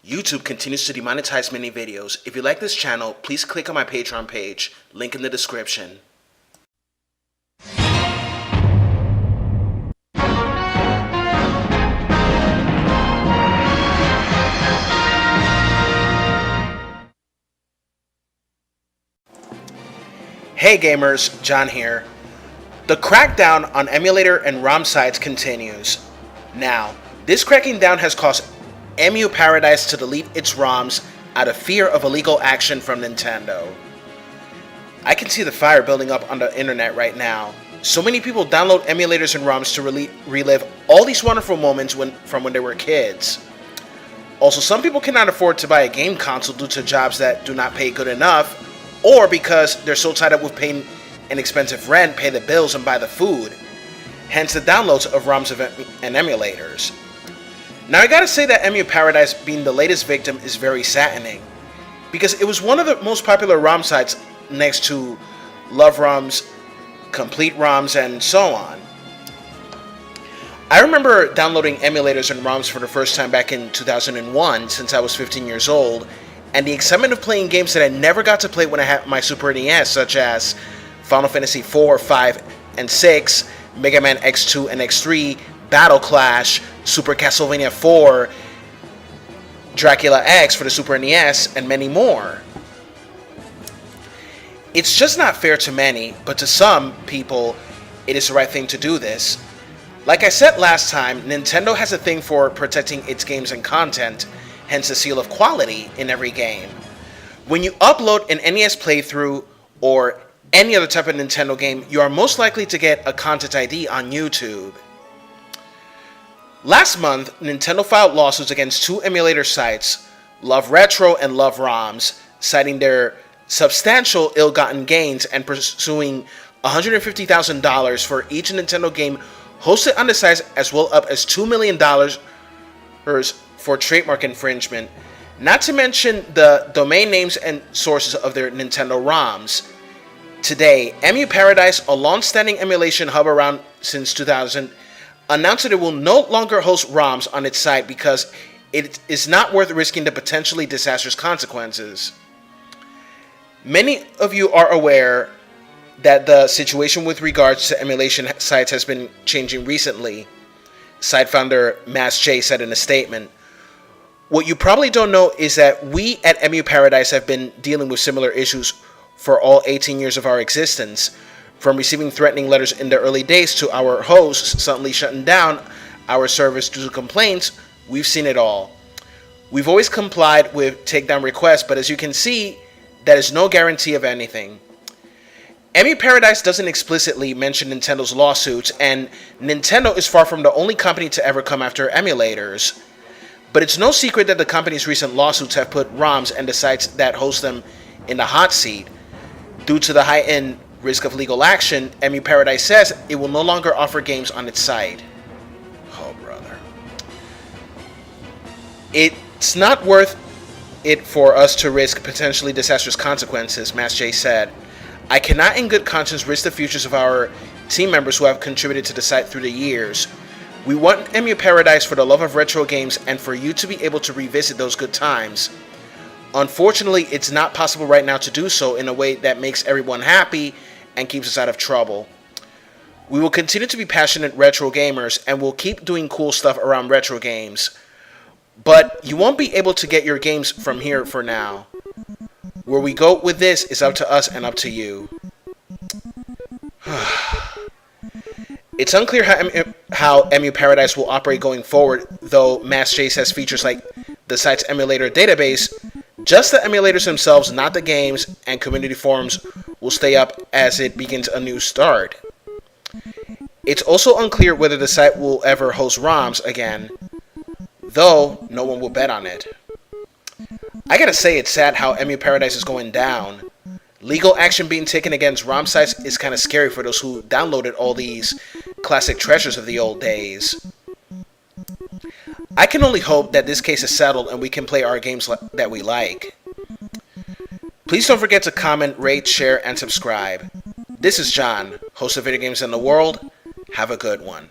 YouTube continues to demonetize many videos. If you like this channel, please click on my Patreon page, link in the description. Hey gamers, John here. The crackdown on emulator and ROM sites continues. Now, this cracking down has caused EmuParadise to delete its ROMs out of fear of illegal action from Nintendo. I can see the fire building up on the internet right now. So many people download emulators and ROMs to relive all these wonderful moments from when they were kids. Also, some people cannot afford to buy a game console due to jobs that do not pay good enough, or because they're so tied up with paying an expensive rent, pay the bills, and buy the food. Hence the downloads of ROMs and emulators. Now I gotta say that EmuParadise being the latest victim is very saddening, because it was one of the most popular ROM sites next to LOVERoms, Complete Roms, and so on. I remember downloading emulators and ROMs for the first time back in 2001 since I was 15 years old, and the excitement of playing games that I never got to play when I had my Super NES, such as Final Fantasy IV, 5, and 6, Mega Man X2 and X3, Battle Clash, Super Castlevania 4, Dracula X for the Super NES, and many more. It's just not fair to many, but to some people, it is the right thing to do this. Like I said last time, Nintendo has a thing for protecting its games and content, hence the seal of quality in every game. When you upload an NES playthrough or any other type of Nintendo game, you are most likely to get a content ID on YouTube. Last month, Nintendo filed lawsuits against two emulator sites, LOVERetro and LOVERoms, citing their substantial ill-gotten gains and pursuing $150,000 for each Nintendo game hosted on the sites, as well up as $2 million for trademark infringement, not to mention the domain names and sources of their Nintendo ROMs. Today, EmuParadise, a long-standing emulation hub around since 2000, announced that it will no longer host ROMs on its site because it is not worth risking the potentially disastrous consequences. Many of you are aware that the situation with regards to emulation sites has been changing recently, site founder Mass J said in a statement. What you probably don't know is that we at EmuParadise have been dealing with similar issues for all 18 years of our existence, from receiving threatening letters in the early days to our hosts suddenly shutting down our service due to complaints. We've seen it all. We've always complied with takedown requests, but as you can see, that is no guarantee of anything. EmuParadise doesn't explicitly mention Nintendo's lawsuits, and Nintendo is far from the only company to ever come after emulators. But it's no secret that the company's recent lawsuits have put ROMs and the sites that host them in the hot seat. Due to the heightened risk of legal action, EmuParadise says it will no longer offer games on its site. Oh, brother. It's not worth it for us to risk potentially disastrous consequences, Mass J said. I cannot in good conscience risk the futures of our team members who have contributed to the site through the years. We want EmuParadise for the love of retro games and for you to be able to revisit those good times. Unfortunately, it's not possible right now to do so in a way that makes everyone happy and keeps us out of trouble. We will continue to be passionate retro gamers and will keep doing cool stuff around retro games. But you won't be able to get your games from here for now. Where we go with this is up to us and up to you. It's unclear how EmuParadise will operate going forward, though Mass J says features like the site's emulator database, just the emulators themselves, not the games, and community forums will stay up as it begins a new start. It's also unclear whether the site will ever host ROMs again, though no one will bet on it. I gotta say, it's sad how EmuParadise is going down. Legal action being taken against ROM sites is kind of scary for those who downloaded all these classic treasures of the old days. I can only hope that this case is settled and we can play our games that we like. Please don't forget to comment, rate, share, and subscribe. This is John, host of Video Games in the World. Have a good one.